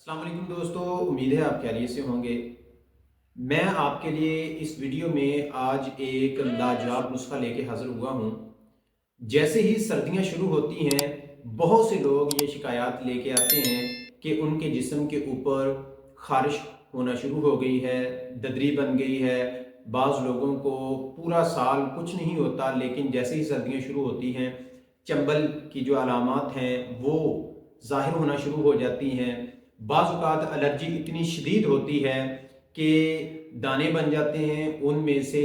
السلام علیکم دوستو، امید ہے آپ خیریت سے ہوں گے۔ میں آپ کے لیے اس ویڈیو میں آج ایک لاجواب نسخہ لے کے حاضر ہوا ہوں۔ جیسے ہی سردیاں شروع ہوتی ہیں، بہت سے لوگ یہ شکایات لے کے آتے ہیں کہ ان کے جسم کے اوپر خارش ہونا شروع ہو گئی ہے، ددری بن گئی ہے۔ بعض لوگوں کو پورا سال کچھ نہیں ہوتا، لیکن جیسے ہی سردیاں شروع ہوتی ہیں، چنبل کی جو علامات ہیں وہ ظاہر ہونا شروع ہو جاتی ہیں۔ بعض اوقات الرجی اتنی شدید ہوتی ہے کہ دانے بن جاتے ہیں، ان میں سے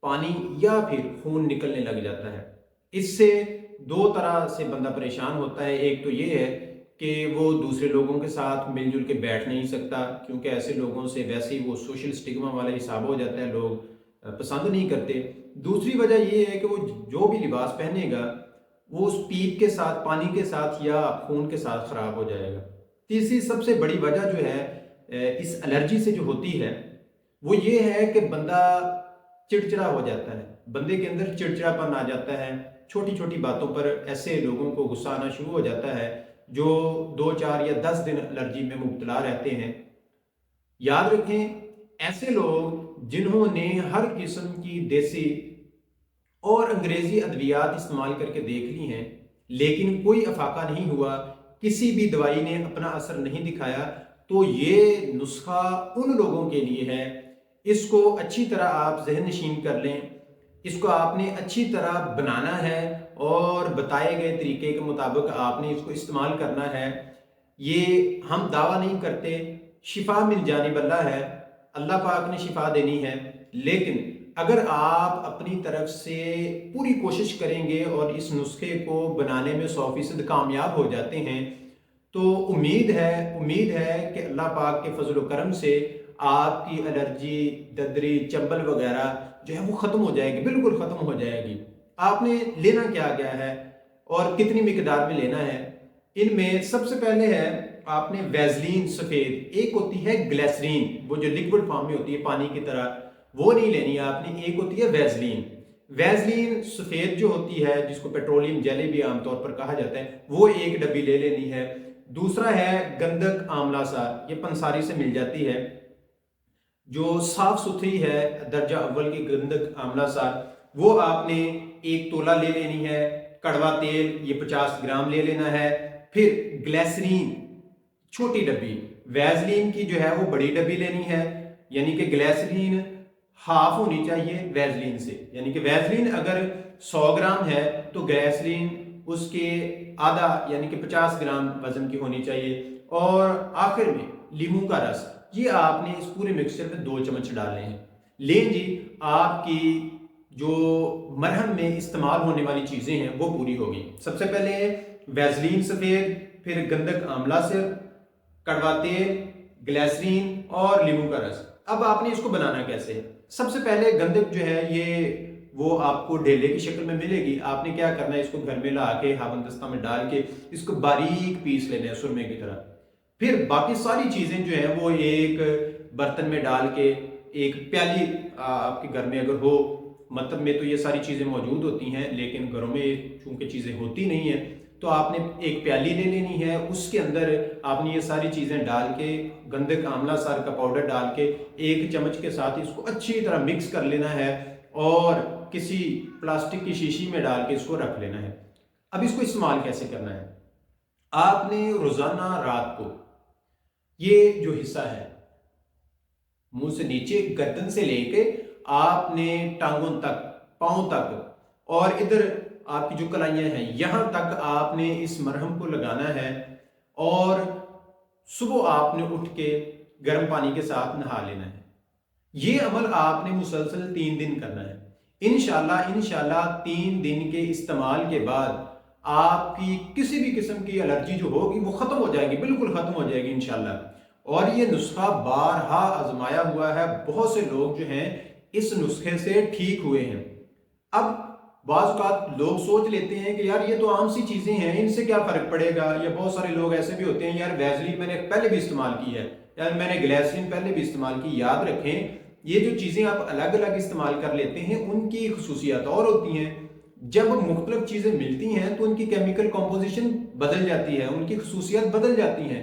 پانی یا پھر خون نکلنے لگ جاتا ہے۔ اس سے دو طرح سے بندہ پریشان ہوتا ہے۔ ایک تو یہ ہے کہ وہ دوسرے لوگوں کے ساتھ مل جل کے بیٹھ نہیں سکتا، کیونکہ ایسے لوگوں سے ویسے ہی وہ سوشل سٹگما والا حساب ہو جاتا ہے، لوگ پسند نہیں کرتے۔ دوسری وجہ یہ ہے کہ وہ جو بھی لباس پہنے گا وہ اس پیپ کے ساتھ، پانی کے ساتھ یا خون کے ساتھ خراب ہو جائے گا۔ تیسری سب سے بڑی وجہ جو ہے اس الرجی سے جو ہوتی ہے وہ یہ ہے کہ بندہ چڑچڑا ہو جاتا ہے، بندے کے اندر چڑچڑا پن آ جاتا ہے۔ چھوٹی چھوٹی باتوں پر ایسے لوگوں کو غصہ آنا شروع ہو جاتا ہے جو 2 4 یا 10 دن الرجی میں مبتلا رہتے ہیں۔ یاد رکھیں، ایسے لوگ جنہوں نے ہر قسم کی دیسی اور انگریزی ادویات استعمال کر کے دیکھ لی ہیں لیکن کوئی افاقہ نہیں ہوا، کسی بھی دوائی نے اپنا اثر نہیں دکھایا، تو یہ نسخہ ان لوگوں کے لیے ہے۔ اس کو اچھی طرح آپ ذہن نشین کر لیں، اس کو آپ نے اچھی طرح بنانا ہے اور بتائے گئے طریقے کے مطابق آپ نے اس کو استعمال کرنا ہے۔ یہ ہم دعویٰ نہیں کرتے، شفا من جانب اللہ ہے، اللہ پاک نے شفا دینی ہے، لیکن اگر آپ اپنی طرف سے پوری کوشش کریں گے اور اس نسخے کو بنانے میں 100% کامیاب ہو جاتے ہیں تو امید ہے کہ اللہ پاک کے فضل و کرم سے آپ کی الرجی، ددری، چنبل وغیرہ جو ہے وہ ختم ہو جائے گی، بالکل ختم ہو جائے گی۔ آپ نے لینا کیا گیا ہے اور کتنی مقدار میں لینا ہے؟ ان میں سب سے پہلے ہے آپ نے ویزلین سفید، ایک ہوتی ہے گلیسرین وہ جو لیکوڈ فارم میں ہوتی ہے پانی کی طرح، وہ نہیں لینی ہے آپ نے، ایک ہوتی ہے ویزلین۔ ویزلین سفید جو ہوتی ہے جس کو پیٹرولیم جیلی بھی عام طور پر کہا جاتا ہے، وہ ایک ڈبی لے لینی ہے۔ دوسرا ہے گندک آملہ سار، یہ پنساری سے مل جاتی ہے، جو صاف ستھری ہے، درجہ اول کی گندک آملہ سار، وہ آپ نے 1 تولہ لے لینی ہے۔ کڑوا تیل یہ 50 گرام لے لینا ہے۔ پھر گلیسرین چھوٹی ڈبی، ویزلین کی جو ہے وہ بڑی ڈبی لینی ہے، یعنی کہ گلیسرین ہاف ہونی چاہیے ویزلین سے، یعنی کہ ویزلین اگر 100 گرام ہے تو گلیسرین اس کے آدھا یعنی کہ 50 گرام وزن کی ہونی چاہیے۔ اور آخر میں لیموں کا رس، یہ آپ نے اس پورے مکسچر میں 2 چمچ ڈالنے ہیں۔ لیں جی، آپ کی جو مرہم میں استعمال ہونے والی چیزیں ہیں وہ پوری ہوگی۔ سب سے پہلے ویزلین سفید، پھر گندک آملہ سر، کڑوا تیل، گلیسرین اور لیموں کا رس۔ اب آپ نے اس کو بنانا کیسے ہے؟ سب سے پہلے گندک جو ہے یہ وہ آپ کو ڈھیلے کی شکل میں ملے گی۔ آپ نے کیا کرنا ہے، اس کو گھر میں لا کے ہاون دستہ میں ڈال کے اس کو باریک پیس لینا ہے سرمے کی طرح۔ پھر باقی ساری چیزیں جو ہیں وہ ایک برتن میں ڈال کے، ایک پیالی آپ کے گھر میں اگر ہو، مطلب میں تو یہ ساری چیزیں موجود ہوتی ہیں لیکن گھروں میں چونکہ چیزیں ہوتی نہیں ہیں تو آپ نے ایک پیالی لے لینی ہے، اس کے اندر آپ نے یہ ساری چیزیں ڈال کے، گندک آملہ سار کا پاؤڈر ڈال کے 1 چمچ کے ساتھ اس کو اچھی طرح مکس کر لینا ہے اور کسی پلاسٹک کی شیشی میں ڈال کے اس کو رکھ لینا ہے۔ اب اس کو استعمال کیسے کرنا ہے؟ آپ نے روزانہ رات کو یہ جو حصہ ہے منہ سے نیچے گردن سے لے کے آپ نے ٹانگوں تک، پاؤں تک اور ادھر آپ کی جو کلائیاں ہیں یہاں تک آپ نے اس مرہم کو لگانا ہے، اور صبح آپ نے اٹھ کے گرم پانی کے ساتھ نہا لینا ہے۔ یہ عمل آپ نے مسلسل 3 دن کرنا ہے۔ انشاءاللہ 3 دن کے استعمال کے بعد آپ کی کسی بھی قسم کی الرجی جو ہوگی وہ ختم ہو جائے گی، بالکل ختم ہو جائے گی انشاءاللہ۔ اور یہ نسخہ بارہا آزمایا ہوا ہے، بہت سے لوگ جو ہیں اس نسخے سے ٹھیک ہوئے ہیں۔ اب بعض اوقات لوگ سوچ لیتے ہیں کہ یار یہ تو عام سی چیزیں ہیں، ان سے کیا فرق پڑے گا، یا بہت سارے لوگ ایسے بھی ہوتے ہیں یار ویزلین میں نے پہلے بھی استعمال کی ہے، یار میں نے گلیسرین پہلے بھی استعمال کی۔ یاد رکھیں، یہ جو چیزیں آپ الگ الگ استعمال کر لیتے ہیں ان کی خصوصیات اور ہوتی ہیں۔ جب مختلف چیزیں ملتی ہیں تو ان کی کیمیکل کمپوزیشن بدل جاتی ہے، ان کی خصوصیات بدل جاتی ہیں۔